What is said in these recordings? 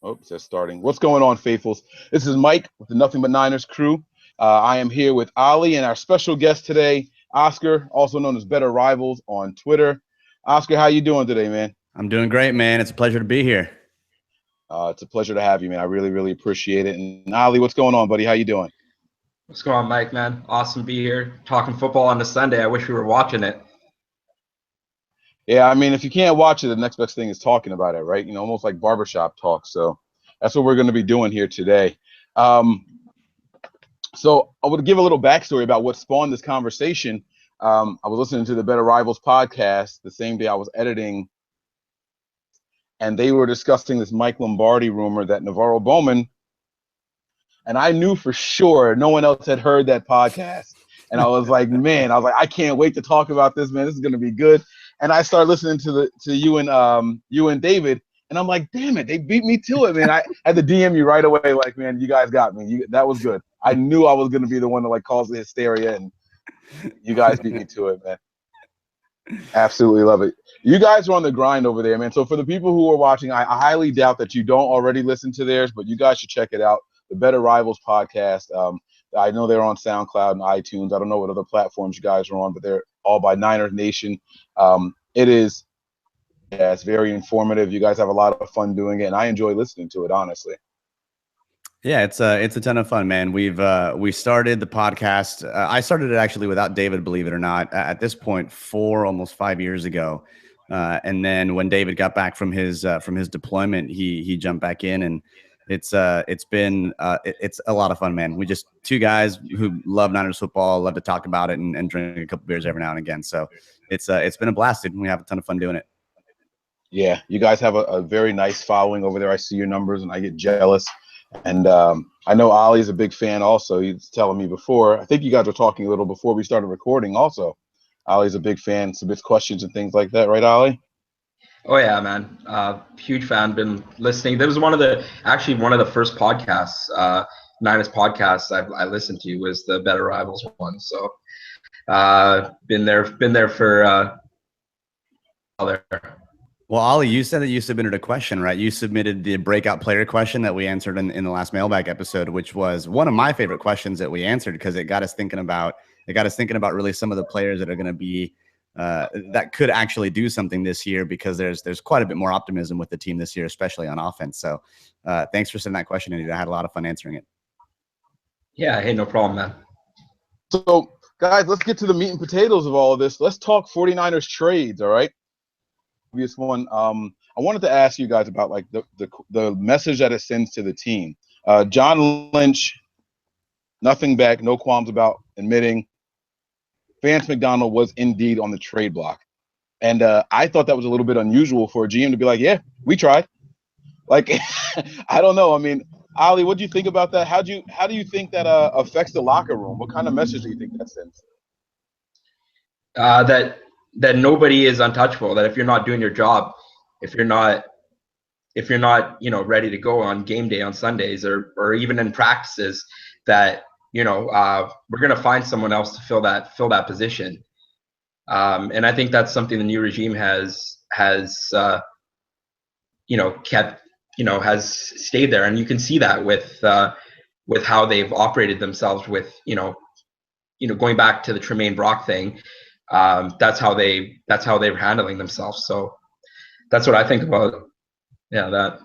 Oh, it says starting. What's going on, faithfuls? This is Mike with the Nothing But Niners crew. I am here with Ali and our special guest today, Oscar, also known as Better Rivals on Twitter. Oscar, how you doing today, man? I'm doing great, man. It's a pleasure to be here. It's a pleasure to have you, man. I really, really appreciate it. And Ali, what's going on, buddy? How you doing? What's going on, Mike, man? Awesome to be here talking football on a Sunday. I wish we were watching it. Yeah, I mean, if you can't watch it, the next best thing is talking about it, right? Almost like barbershop talk. So that's what we're going to be doing here today. So I would give a little backstory about what spawned this conversation. I was listening to the Better Rivals podcast the same day I was editing, and they were discussing this Mike Lombardi rumor that Navarro Bowman, and I knew for sure no one else had heard that podcast. And I was like, I can't wait to talk about this, man. This is going to be good. And I started listening to you and David, and I'm like, damn it, they beat me to it, man. I had to DM you right away, like, man, you guys got me. That was good. I knew I was going to be the one that cause the hysteria, and you guys beat me to it, man. Absolutely love it. You guys are on the grind over there, man. So for the people who are watching, I highly doubt that you don't already listen to theirs, but you guys should check it out. The Better Rivals podcast. I know they're on SoundCloud and iTunes. I don't know what other platforms you guys are on, but they're all by Niners Nation. It's very informative. You guys have a lot of fun doing it, and I enjoy listening to it, honestly. Yeah, it's a ton of fun, man. We started the podcast. I started it actually without David, believe it or not. At this point, almost 5 years ago, and then when David got back from his deployment, he jumped back in, and it's a lot of fun, man. We just two guys who love Niners football, love to talk about it, and drink a couple beers every now and again. So it's been a blast, and we have a ton of fun doing it. Yeah, you guys have a very nice following over there. I see your numbers, and I get jealous. And I know Ollie's a big fan also. He's telling me before. I think you guys were talking a little before we started recording also. Ollie's a big fan, submits questions and things like that, right, Ollie? Oh, yeah, man. Huge fan, been listening. That was one of the first podcasts, Niners podcasts I listened to was the Better Rivals one. So been there for there. Well, Ollie, you said that you submitted a question, right? You submitted the breakout player question that we answered in the last mailbag episode, which was one of my favorite questions that we answered because it got us thinking about really some of the players that are going to be that could actually do something this year, because there's quite a bit more optimism with the team this year, especially on offense. So thanks for sending that question, and I had a lot of fun answering it. Yeah, hey, no problem, man. So, guys, let's get to the meat and potatoes of all of this. Let's talk 49ers trades, all right? Obvious one. I wanted to ask you guys about the message that it sends to the team. John Lynch, nothing back, no qualms about admitting Vance McDonald was indeed on the trade block. And I thought that was a little bit unusual for a GM to be like, yeah, we tried. Like, I don't know. I mean, Ali, what do you think about that? How do you think that affects the locker room? What kind of message do you think that sends? That nobody is untouchable. That if you're not doing your job, if you're not ready to go on game day on Sundays or even in practices, that we're gonna find someone else to fill that position. And I think that's something the new regime has kept, has stayed there, and you can see that with how they've operated themselves with going back to the Tremaine Brock thing. That's how they're handling themselves. So that's what I think about that.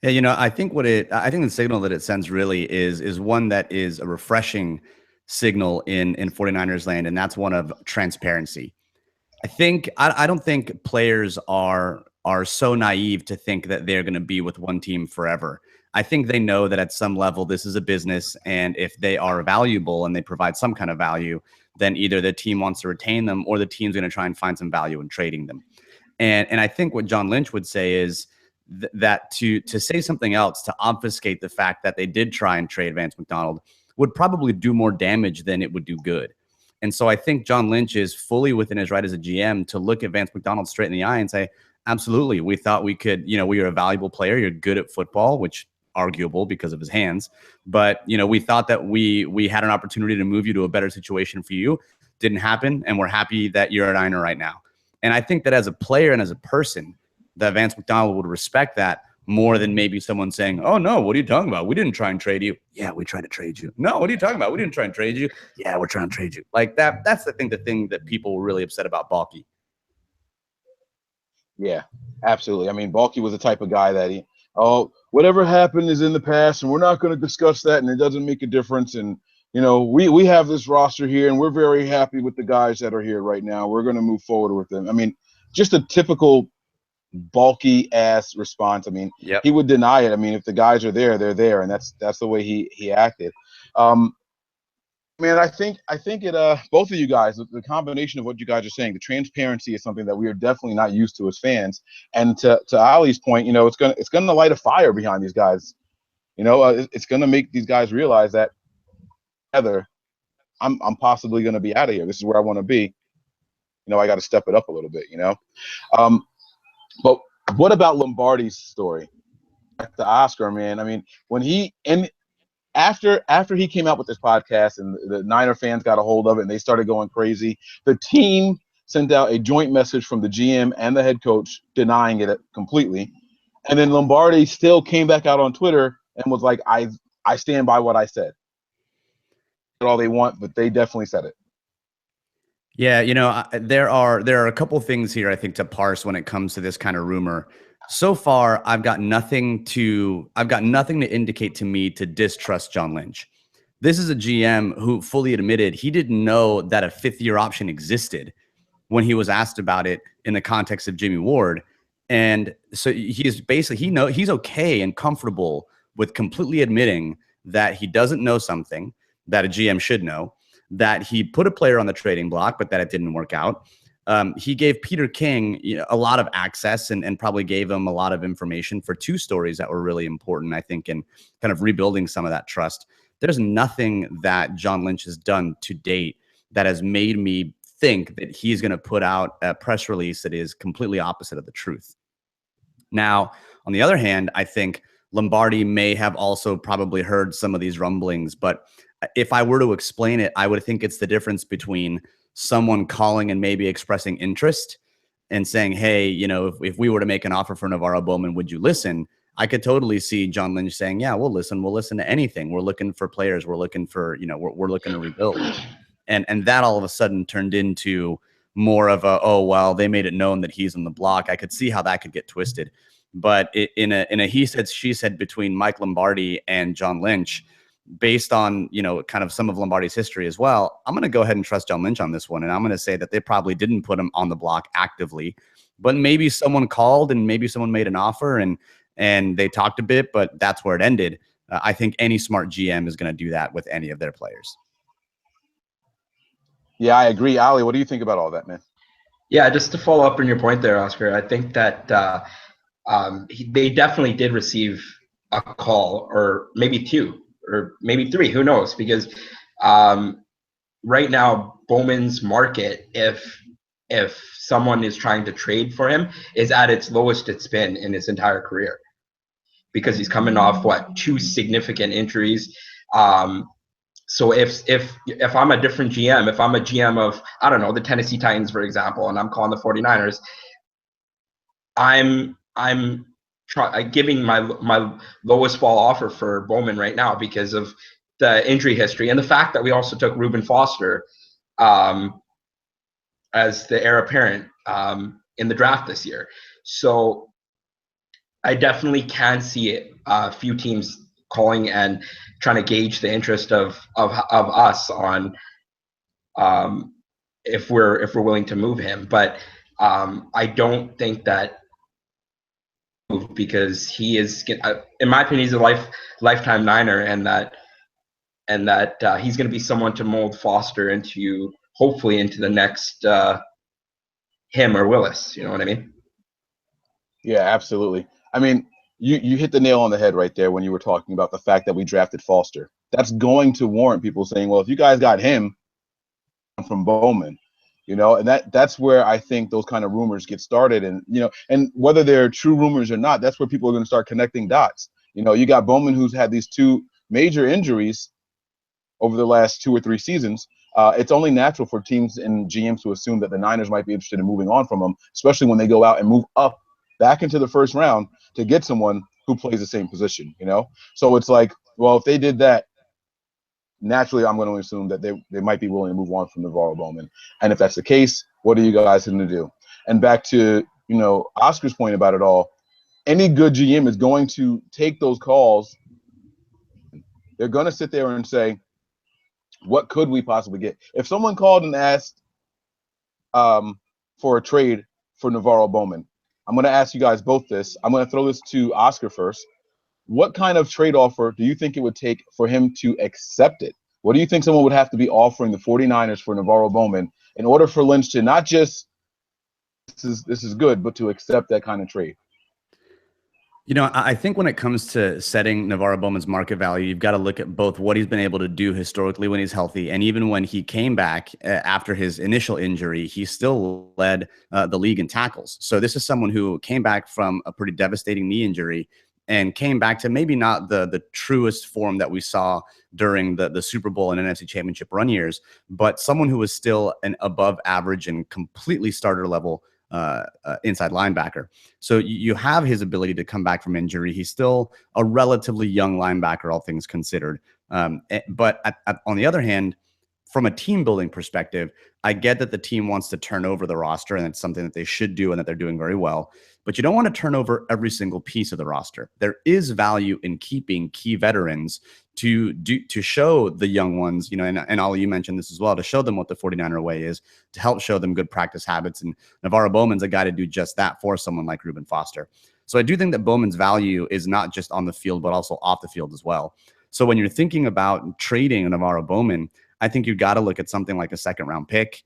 Yeah, I think I think the signal that it sends really is one that is a refreshing signal in 49ers land, and that's one of transparency. I don't think players are so naive to think that they're going to be with one team forever. I think they know that at some level this is a business, and if they are valuable and they provide some kind of value, then either the team wants to retain them or the team's going to try and find some value in trading them. And I think what John Lynch would say is that to say something else, to obfuscate the fact that they did try and trade Vance McDonald, would probably do more damage than it would do good. And so I think John Lynch is fully within his right as a GM to look at Vance McDonald straight in the eye and say, absolutely, we thought we could, we are a valuable player. You're good at football, which arguable because of his hands. But, we thought that we had an opportunity to move you to a better situation for you. Didn't happen. And we're happy that you're a Niner right now. And I think that as a player and as a person, that Vance McDonald would respect that more than maybe someone saying, "Oh no, what are you talking about? We didn't try and trade you." Yeah, we tried to trade you. No, what are you talking about? We didn't try and trade you. Yeah, we're trying to trade you. Like that. That's the thing that people were really upset about Balky. Yeah, absolutely. I mean, Balky was the type of guy that whatever happened is in the past, and we're not going to discuss that, and it doesn't make a difference. And we have this roster here, and we're very happy with the guys that are here right now. We're going to move forward with them. I mean, just a typical Balky ass response. I mean, Yep. He would deny it. I mean, if the guys are there, they're there, and that's the way he acted. Man, I think it both of you guys, the combination of what you guys are saying, the transparency is something that we are definitely not used to as fans. And to Ali's point, it's gonna light a fire behind these guys. It's gonna make these guys realize that together, I'm possibly gonna be out of here. This is where I want to be. I got to step it up a little bit. But what about Lombardi's story? Back to Oscar, man. I mean, when after he came out with this podcast and the Niner fans got a hold of it and they started going crazy, the team sent out a joint message from the GM and the head coach denying it completely. And then Lombardi still came back out on Twitter and was like, I stand by what I said. All they want, but they definitely said it. Yeah, there are a couple things here I think to parse when it comes to this kind of rumor. So far, I've got nothing to indicate to me to distrust John Lynch. This is a GM who fully admitted he didn't know that a fifth-year option existed when he was asked about it in the context of Jimmy Ward. And so he's basically, he's okay and comfortable with completely admitting that he doesn't know something that a GM should know, that he put a player on the trading block, but that it didn't work out. He gave Peter King a lot of access and probably gave him a lot of information for two stories that were really important, I think, in kind of rebuilding some of that trust. There's nothing that John Lynch has done to date that has made me think that he's going to put out a press release that is completely opposite of the truth. Now, on the other hand, I think Lombardi may have also probably heard some of these rumblings, but if I were to explain it, I would think it's the difference between someone calling and maybe expressing interest and saying, hey, if we were to make an offer for Navarro Bowman, would you listen? I could totally see John Lynch saying, yeah, we'll listen to anything. We're looking for players. We're looking for, we're looking to rebuild. And that all of a sudden turned into more of a, oh, well, they made it known that he's on the block. I could see how that could get twisted. But in a he said, she said between Mike Lombardi and John Lynch, based on, kind of some of Lombardi's history as well, I'm going to go ahead and trust John Lynch on this one. And I'm going to say that they probably didn't put him on the block actively, but maybe someone called and maybe someone made an offer and they talked a bit, but that's where it ended. I think any smart GM is going to do that with any of their players. Yeah, I agree. Ali, what do you think about all that, man? Yeah, just to follow up on your point there, Oscar, I think that they definitely did receive a call, or maybe two, or maybe three, who knows? Because right now, Bowman's market, if someone is trying to trade for him, is at its lowest it's been in his entire career, because he's coming off two significant injuries. So if I'm a different GM, if I'm a GM of, I don't know, the Tennessee Titans, for example, and I'm calling the 49ers, I'm giving my lowest fall offer for Bowman right now because of the injury history and the fact that we also took Reuben Foster as the heir apparent in the draft this year. So I definitely can see a few teams calling and trying to gauge the interest of us on if we're willing to move him. But I don't think that, because he is, in my opinion, he's a lifetime Niner, and that he's going to be someone to mold Foster into, hopefully, into the next him or Willis. You know what I mean? Yeah, absolutely. I mean, you hit the nail on the head right there when you were talking about the fact that we drafted Foster. That's going to warrant people saying, well, if you guys got him from Bowman, and that's where I think those kind of rumors get started. And, and whether they're true rumors or not, that's where people are going to start connecting dots. You got Bowman, who's had these two major injuries over the last 2 or 3 seasons. It's only natural for teams and GMs to assume that the Niners might be interested in moving on from him, especially when they go out and move up back into the first round to get someone who plays the same position, you know? So it's like, well, if they did that, naturally, I'm going to assume that they might be willing to move on from Navarro Bowman. And if that's the case, what are you guys going to do? And back to, you know, Oscar's point about it all, any good GM is going to take those calls. They're going to sit there and say, what could we possibly get? If someone called and asked for a trade for Navarro Bowman, I'm going to ask you guys both this. I'm going to throw this to Oscar first. What kind of trade offer do you think it would take for him to accept it? What do you think someone would have to be offering the 49ers for Navarro Bowman in order for Lynch to not just this is good, but to accept that kind of trade? You know, I think when it comes to setting Navarro Bowman's market value, you've got to look at both what he's been able to do historically when he's healthy, and even when he came back after his initial injury, he still led the league in tackles. So this is someone who came back from a pretty devastating knee injury and came back to maybe not the truest form that we saw during the Super Bowl and NFC Championship run years, but someone who was still an above average and completely starter level inside linebacker. So you have his ability to come back from injury. He's still a relatively young linebacker, all things considered. But on the other hand, from a team building perspective, I get that the team wants to turn over the roster, and it's something that they should do and that they're doing very well. But you don't want to turn over every single piece of the roster. There is value in keeping key veterans to show the young ones, you know, and Ollie, you mentioned this as well, to show them what the 49er way is, to help show them good practice habits. And Navarro Bowman's a guy to do just that for someone like Reuben Foster. So I do think that Bowman's value is not just on the field, but also off the field as well. So when you're thinking about trading Navarro Bowman, I think you've got to look at something like a second-round pick.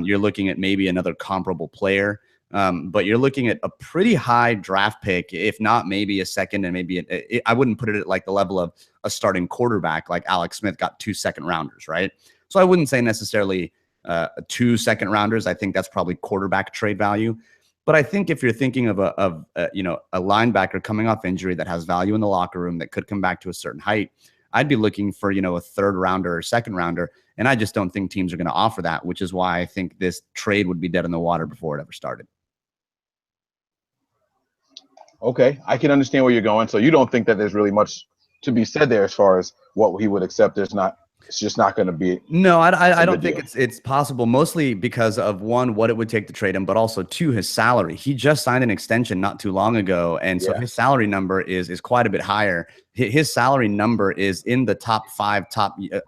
You're looking at maybe another comparable player, but you're looking at a pretty high draft pick, if not maybe a second, and maybe I wouldn't put it at like the level of a starting quarterback like Alex Smith got 2 second-rounders, right? So I wouldn't say necessarily 2 second-rounders. I think that's probably quarterback trade value. But I think if you're thinking of a linebacker coming off injury that has value in the locker room that could come back to a certain height, I'd be looking for, you know, a third rounder or second rounder. And I just don't think teams are going to offer that, which is why I think this trade would be dead in the water before it ever started. Okay, I can understand where you're going. So you don't think that there's really much to be said there as far as what he would accept. It's just not going to be. No, I don't think it's possible, mostly because of, one, what it would take to trade him, but also, two, his salary. He just signed an extension not too long ago, and so his salary number is quite a bit higher. His salary number is in the top 5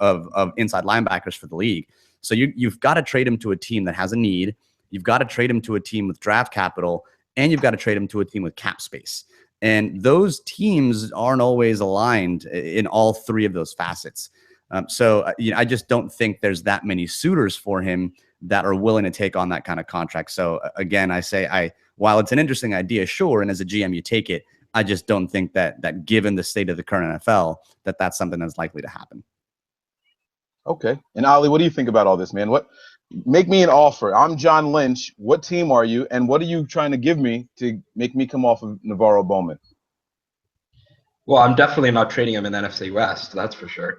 of inside linebackers for the league. So you've got to trade him to a team that has a need. You've got to trade him to a team with draft capital, and you've got to trade him to a team with cap space. And those teams aren't always aligned in all 3 of those facets. I just don't think there's that many suitors for him that are willing to take on that kind of contract. So again, I say, while it's an interesting idea, sure, and as a GM you take it, I just don't think that given the state of the current NFL, that's something that's likely to happen. Okay. And Ollie, what do you think about all this, man? Make me an offer. I'm John Lynch. What team are you, and what are you trying to give me to make me come off of Navarro Bowman? Well, I'm definitely not trading him in the NFC West. That's for sure.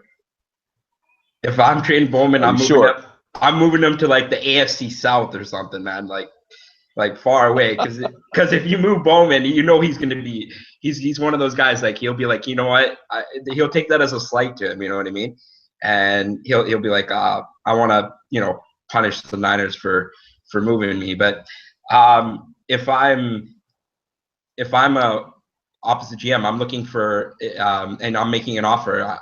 If I'm trading Bowman, I'm moving him to like the AFC South or something, man. Like far away, because if you move Bowman, you know he's going to be he's one of those guys, like he'll be like, you know what, he'll take that as a slight to him, you know what I mean, and he'll be like, I want to, you know, punish the Niners for moving me. But if I'm a opposite GM, I'm looking for and I'm making an offer.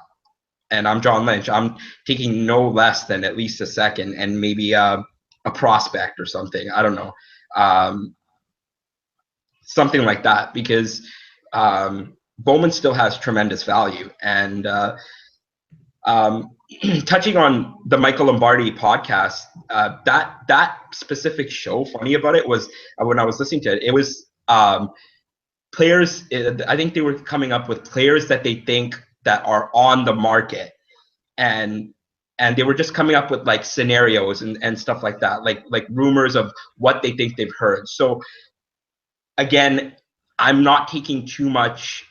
And I'm John Lynch. I'm taking no less than at least a second and maybe a prospect or something. I don't know. Something like that, because Bowman still has tremendous value. And touching on the Michael Lombardi podcast, that specific show, funny about it was when I was listening to it, it was players. I think they were coming up with players that they think that are on the market, and they were just coming up with like scenarios and stuff like that, like rumors of what they think they've heard. So again, I'm not taking too much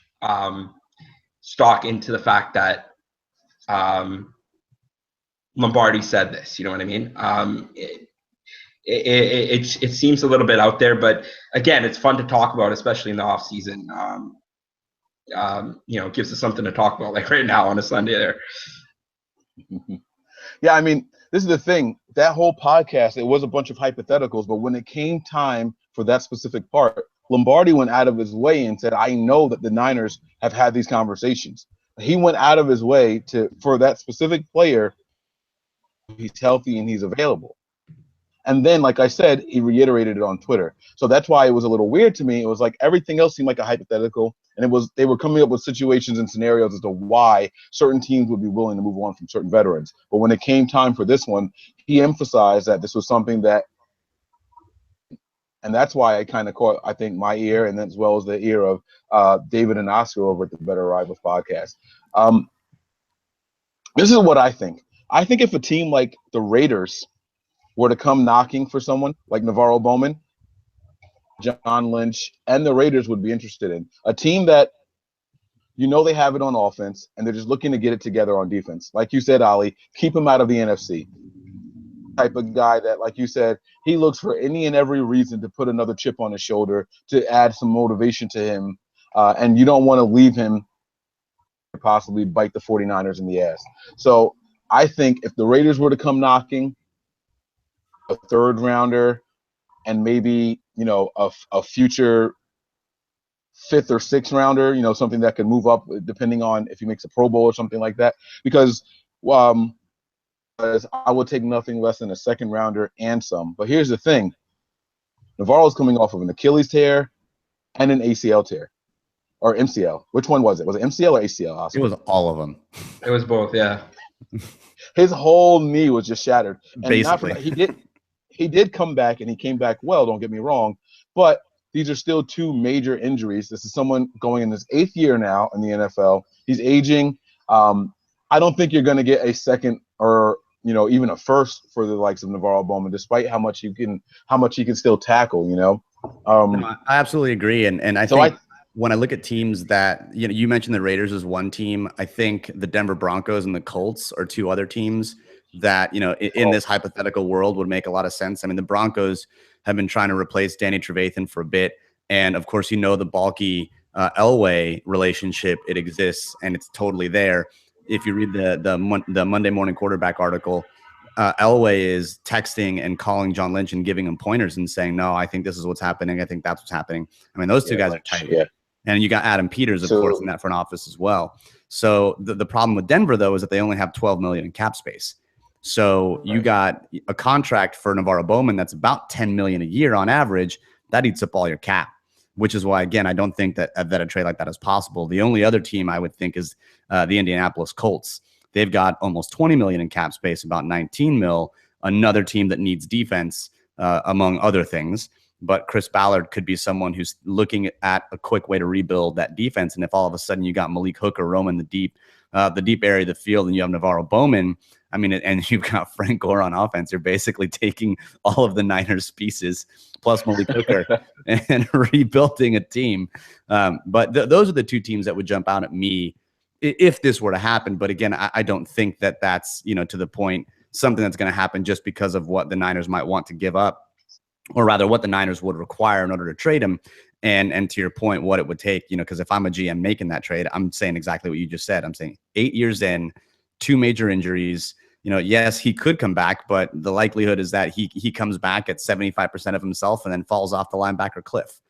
stock into the fact that Lombardi said this, you know what I mean? It seems a little bit out there, but again, it's fun to talk about, especially in the off season. gives us something to talk about like right now on a Sunday there. Yeah, I mean, this is the thing. That whole podcast, it was a bunch of hypotheticals, but when it came time for that specific part, Lombardi went out of his way and said, I know that the Niners have had these conversations. He went out of his way for that specific player, he's healthy and he's available. And then, like I said, he reiterated it on Twitter. So that's why it was a little weird to me. It was like everything else seemed like a hypothetical, and they were coming up with situations and scenarios as to why certain teams would be willing to move on from certain veterans. But when it came time for this one, he emphasized that this was something that, and that's why I kind of caught, I think, my ear, and then as well as the ear of David and Oscar over at the Better Rivals podcast. This is what I think. I think if a team like the Raiders were to come knocking for someone like Navarro Bowman, John Lynch, and the Raiders would be interested in a team that, they have it on offense and they're just looking to get it together on defense. Like you said, Ali, keep him out of the NFC. Type of guy that, like you said, he looks for any and every reason to put another chip on his shoulder to add some motivation to him. And you don't want to leave him possibly bite the 49ers in the ass. So I think if the Raiders were to come knocking, a third rounder and maybe a future fifth or sixth rounder, something that could move up depending on if he makes a Pro Bowl or something like that, because I would take nothing less than a second rounder and some. But here's the thing, Navarro's coming off of an Achilles tear and an ACL tear, or MCL. Which one was it? Was it MCL or ACL? Oscar? It was all of them. It was both, yeah. His whole knee was just shattered. And basically, not for that, he did come back, and he came back well, don't get me wrong, but these are still two major injuries. This is someone going in his 8th year now in the NFL. He's aging. I don't think you're going to get a second or even a first for the likes of Navarro Bowman, despite how much he can still tackle. No, I absolutely agree, and I think when I look at teams that you mentioned the Raiders as one team, I think the Denver Broncos and the Colts are two other teams that in this hypothetical world would make a lot of sense. I mean, the Broncos have been trying to replace Danny Trevathan for a bit, and of course, the Balky Elway relationship, it exists and it's totally there. If you read the Monday Morning Quarterback article, Elway is texting and calling John Lynch and giving him pointers and saying, "No, I think this is what's happening. I think that's what's happening." I mean, those two guys are tight. Yeah. And you got Adam Peters, of course, in that front office as well. So the problem with Denver, though, is that they only have $12 million in cap space. So you got a contract for Navarro Bowman that's about $10 million a year on average. That eats up all your cap, which is why, again, I don't think that a trade like that is possible. The only other team I would think is the Indianapolis Colts. They've got almost $20 million in cap space, about $19 million. Another team that needs defense, among other things. But Chris Ballard could be someone who's looking at a quick way to rebuild that defense. And if all of a sudden you got Malik Hooker roaming the deep area of the field, and you have Navarro Bowman, I mean, and you've got Frank Gore on offense, you're basically taking all of the Niners pieces plus Malik Hooker and rebuilding a team. But those are the two teams that would jump out at me if this were to happen. But again, I don't think that that's, to the point, something that's going to happen just because of what the Niners might want to give up, or rather what the Niners would require in order to trade him. And to your point, what it would take, because if I'm a GM making that trade, I'm saying exactly what you just said. I'm saying 8 years in, 2 major injuries, yes, he could come back, but the likelihood is that he comes back at 75% of himself and then falls off the linebacker cliff.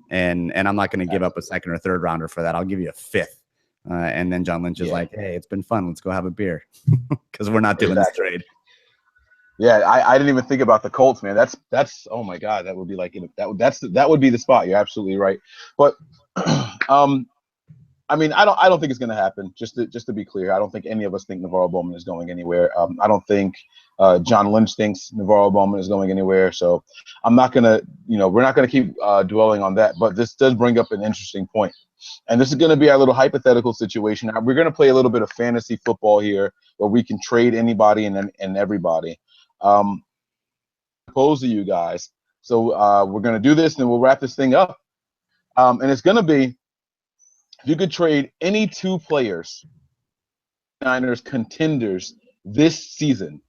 And I'm not going to give up a second or third rounder for that. I'll give you a fifth. And then John Lynch is like, "Hey, it's been fun. Let's go have a beer," because we're not doing this trade. Yeah, I didn't even think about the Colts, man. That's oh my God, that would be like that would be the spot. You're absolutely right. But I mean, I don't think it's going to happen. Just to be clear, I don't think any of us think Navarro Bowman is going anywhere. I don't think John Lynch thinks Navarro Bowman is going anywhere. So I'm not gonna, we're not gonna keep dwelling on that. But this does bring up an interesting point, and this is going to be our little hypothetical situation. We're going to play a little bit of fantasy football here, where we can trade anybody and everybody. Pose to you guys. So we're going to do this, and we'll wrap this thing up. And it's going to be, if you could trade any 2 players, Niners contenders this season,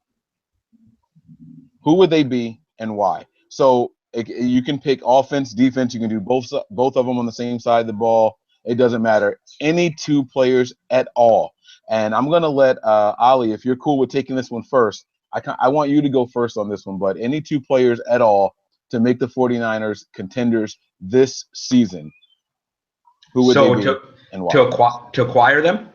who would they be and why? So you can pick offense, defense. You can do both of them on the same side of the ball. It doesn't matter. Any two players at all. And I'm going to let Ali, if you're cool with taking this one first, I want you to go first on this one, but any two players at all to make the 49ers contenders this season, who would they be and why? To acquire them?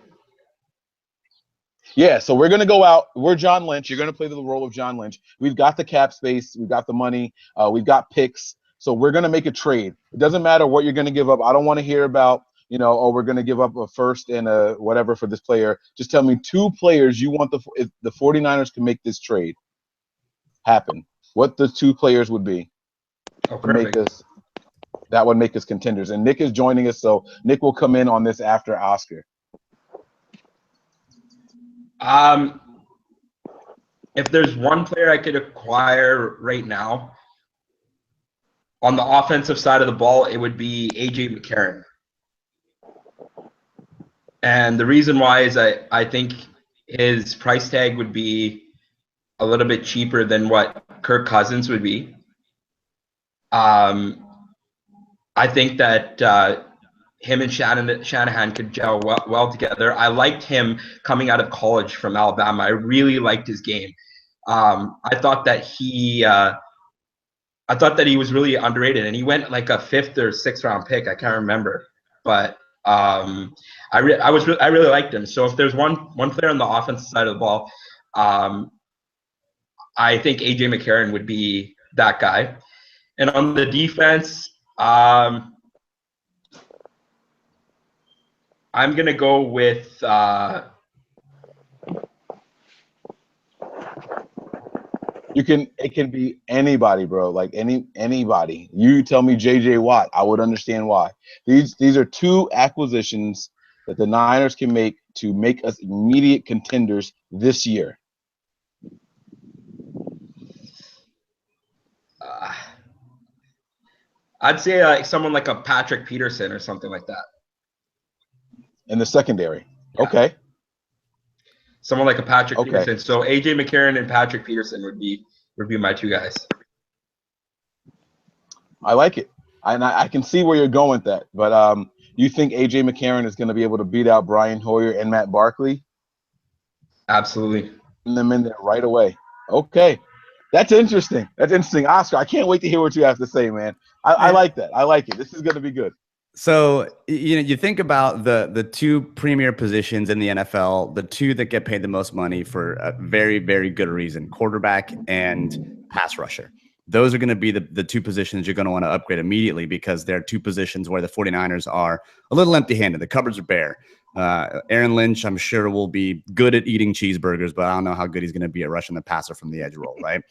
Yeah, so we're going to go out. We're John Lynch. You're going to play the role of John Lynch. We've got the cap space. We've got the money. We've got picks. So we're going to make a trade. It doesn't matter what you're going to give up. I don't want to hear about, we're going to give up a first and a whatever for this player. Just tell me two players you want if the 49ers can make this trade happen. What the two players would be to make us, that would make us contenders. And Nick is joining us, so Nick will come in on this after Oscar. If there's one player I could acquire right now on the offensive side of the ball, it would be AJ McCarron. And the reason why is I think his price tag would be a little bit cheaper than what Kirk Cousins would be. I think that him and Shanahan could gel well together. I liked him coming out of college from Alabama. I really liked his game. I thought that he was really underrated, and he went like a 5th or 6th round pick. I can't remember, but I really liked him. So if there's one player on the offensive side of the ball, I think AJ McCarron would be that guy. And on the defense, I'm gonna go with it can be anybody, bro. Like anybody. You tell me JJ Watt, I would understand why. These are two acquisitions that the Niners can make to make us immediate contenders this year. I'd say like someone like a Patrick Peterson or something like that. In the secondary. Yeah. Okay. Someone like a Patrick Peterson. So AJ McCarron and Patrick Peterson would be my two guys. I like it. I can see where you're going with that. But you think AJ McCarron is going to be able to beat out Brian Hoyer and Matt Barkley? Absolutely. Put them in there right away. Okay. That's interesting. Oscar, I can't wait to hear what you have to say, man. I like that. I like it. This is going to be good. So, you think about the two premier positions in the NFL, the two that get paid the most money for a very, very good reason, quarterback and pass rusher. Those are going to be the two positions you're going to want to upgrade immediately because they're two positions where the 49ers are a little empty-handed. The cupboards are bare. Aaron Lynch, I'm sure, will be good at eating cheeseburgers, but I don't know how good he's going to be at rushing the passer from the edge roll, right?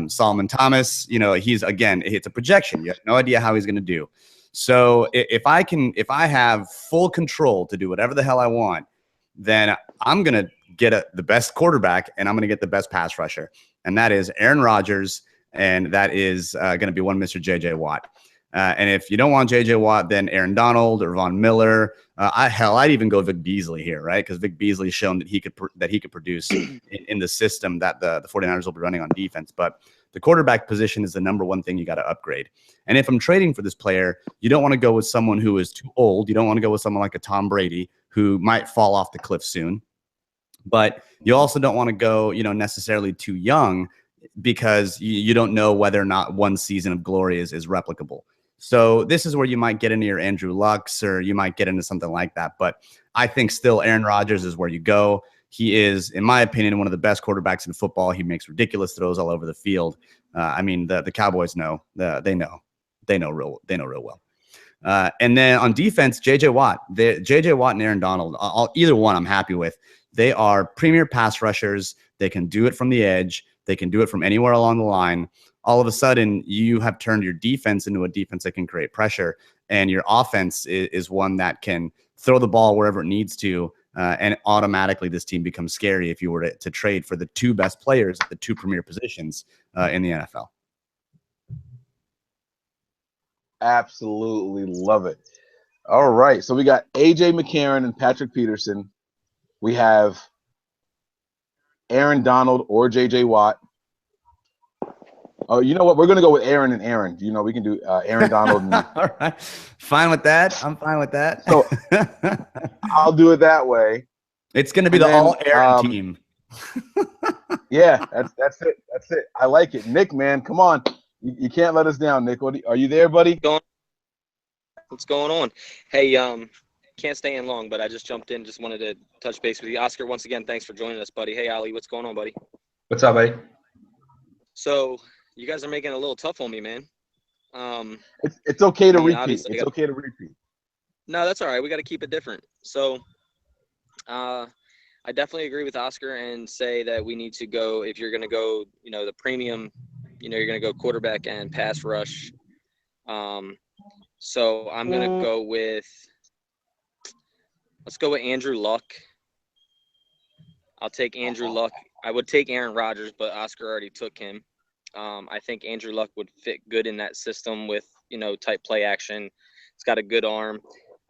Solomon Thomas, it's a projection. You have no idea how he's going to do. So if I have full control to do whatever the hell I want, then I'm going to get the best quarterback and I'm going to get the best pass rusher. And that is Aaron Rodgers. And that is going to be one Mr. J.J. Watt. And if you don't want J.J. Watt, then Aaron Donald or Von Miller. I'd even go Vic Beasley here, right? Because Vic Beasley's shown that he could produce in the system that the 49ers will be running on defense. But the quarterback position is the number one thing you got to upgrade. And if I'm trading for this player, you don't want to go with someone who is too old. You don't want to go with someone like a Tom Brady who might fall off the cliff soon. But you also don't want to go, necessarily too young because you don't know whether or not one season of glory is replicable. So this is where you might get into your Andrew Lucks or you might get into something like that. But I think still Aaron Rodgers is where you go. He is, in my opinion, one of the best quarterbacks in football. He makes ridiculous throws all over the field. The Cowboys know. They know real well. And then on defense, J.J. Watt and Aaron Donald, either one I'm happy with. They are premier pass rushers. They can do it from the edge. They can do it from anywhere along the line. All of a sudden, you have turned your defense into a defense that can create pressure, and your offense is one that can throw the ball wherever it needs to, and automatically this team becomes scary if you were to trade for the two best players at the two premier positions in the NFL. Absolutely love it. All right, so we got AJ McCarron and Patrick Peterson. We have Aaron Donald or JJ Watt. Oh, you know what? We're gonna go with Aaron and Aaron. You know, we can do Aaron Donald. And, All right. Fine with that. I'm fine with that. so I'll do it that way. It's going to be And the then, all Aaron team. Yeah, that's it. That's it. I like it. Nick, man, come on. You can't let us down, Nick. Are you there, buddy? What's going on? Hey, can't stay in long, but I just jumped in. Just wanted to touch base with you. Oscar, once again, thanks for joining us, buddy. Hey, Ali, what's going on, buddy? What's up, buddy? So you guys are making it a little tough on me, man. It's okay to I mean, repeat. obviously, It's okay to repeat. No, that's all right. We got to keep it different. So I definitely agree with Oscar and say that we need to go, if you're going to go, the premium, you're going to go quarterback and pass rush. So I'm going to go with, let's go with Andrew Luck. I'll take Andrew Luck. I would take Aaron Rodgers, but Oscar already took him. I think Andrew Luck would fit good in that system with, type play action. He's got a good arm.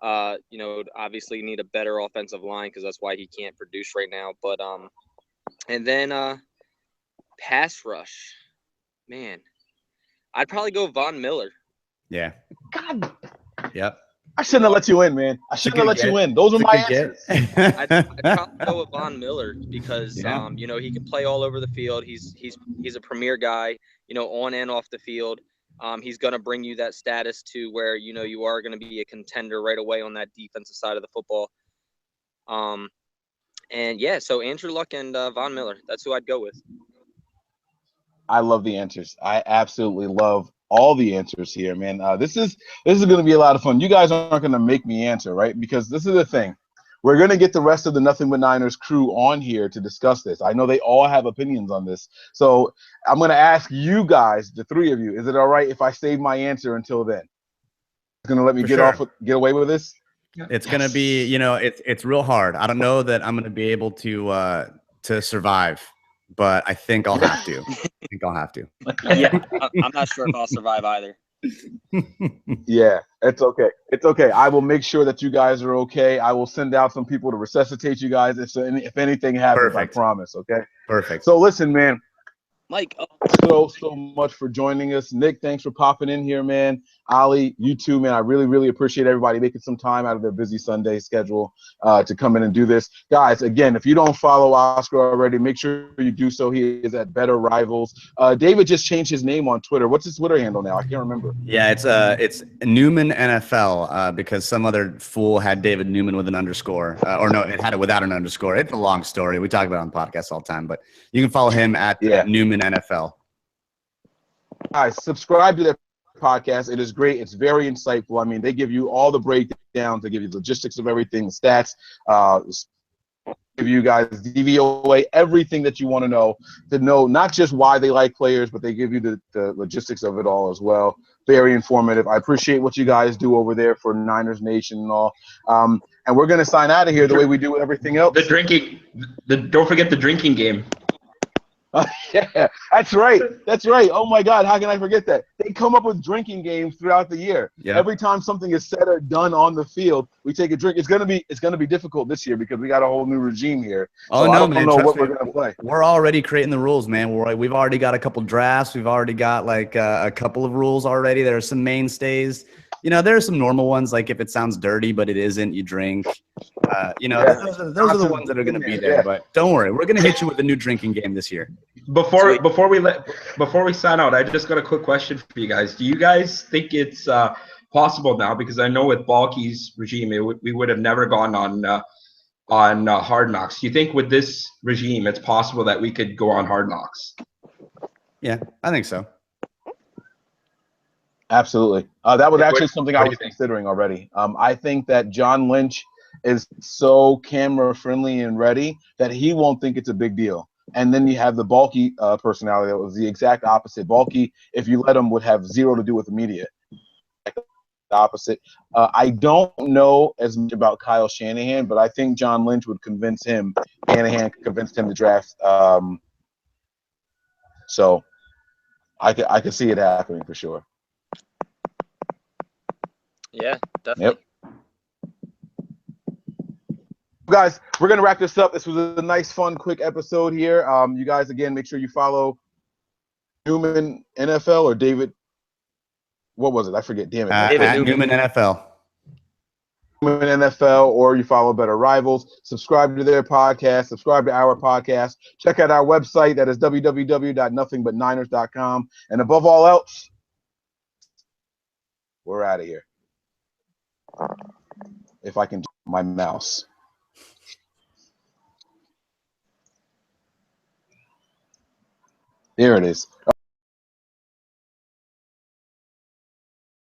Obviously need a better offensive line because that's why he can't produce right now. But and then pass rush, man, I'd probably go Von Miller. Yeah. God. Yep. I shouldn't have let you in, man. I shouldn't have let you in. Those were my answers. I'd probably go with Von Miller because he can play all over the field. He's a premier guy, on and off the field. He's going to bring you that status to where, you are going to be a contender right away on that defensive side of the football. So Andrew Luck and Von Miller, that's who I'd go with. I love the answers. I absolutely love all the answers here, man. This is going to be a lot of fun. You guys aren't going to make me answer, right? Because this is the thing. We're going to get the rest of the Nothing But Niners crew on here to discuss this. I know they all have opinions on this. So I'm going to ask you guys, the three of you, is it all right if I save my answer until then? It's going to let me get away with this? It's going to be, it's real hard. I don't know that I'm going to be able to survive, but I think I'll have to. Yeah, I'm not sure if I'll survive either. Yeah, it's okay. It's okay. I will make sure that you guys are okay. I will send out some people to resuscitate you guys if anything happens. Perfect. I promise. Okay. Perfect. So listen, man. Mike, so much for joining us. Nick, thanks for popping in here, man. Ali, you too, man. I really, really appreciate everybody making some time out of their busy Sunday schedule to come in and do this. Guys, again, if you don't follow Oscar already, make sure you do so. He is at Better Rivals. David just changed his name on Twitter. What's his Twitter handle now? I can't remember. Yeah, it's Newman NFL because some other fool had David Newman with an underscore. Or no, it had it without an underscore. It's a long story. We talk about it on podcasts all the time, but you can follow him at Newman NFL. Guys, subscribe to their podcast. It is great. It's very insightful. I mean, they give you all the breakdowns. They give you logistics of everything, the stats, give you guys DVOA, everything that you want to know not just why they like players, but they give you the logistics of it all as well. Very informative. I appreciate what you guys do over there for Niners Nation and all. And we're going to sign out of here the way we do everything else. Don't forget the drinking game. Yeah, that's right. That's right. Oh my God, how can I forget that? They come up with drinking games throughout the year. Yeah. Every time something is said or done on the field, we take a drink. It's gonna be difficult this year because we got a whole new regime here. Oh so no, I don't man! know what we're gonna play. We're already creating the rules, man. We've already got a couple drafts. We've already got like a couple of rules already. There are some mainstays. There are some normal ones, like if it sounds dirty, but it isn't, you drink. Those are the ones that are going to be there. Yeah. But don't worry, we're going to hit you with a new drinking game this year. Before we sign out, I just got a quick question for you guys. Do you guys think it's possible now? Because I know with Balky's regime, we would have never gone on Hard Knocks. Do you think with this regime, it's possible that we could go on Hard Knocks? Yeah, I think so. Absolutely. That was actually something I was considering already. I think that John Lynch is so camera friendly and ready that he won't think it's a big deal. And then you have the Balky personality that was the exact opposite. Balky, if you let him, would have zero to do with the media. The opposite. I don't know as much about Kyle Shanahan, but I think John Lynch would convince him. Shanahan convinced him to draft. So I could see it happening for sure. Yeah, definitely. Yep. Guys, we're going to wrap this up. This was a nice, fun, quick episode here. You guys, again, make sure you follow Newman NFL or David? What was it? I forget. Damn it. David At Newman. Newman NFL. Newman NFL, or you follow Better Rivals. Subscribe to their podcast. Subscribe to our podcast. Check out our website. That is www.nothingbutniners.com. And above all else, we're out of here. If I can, my mouse. There it is.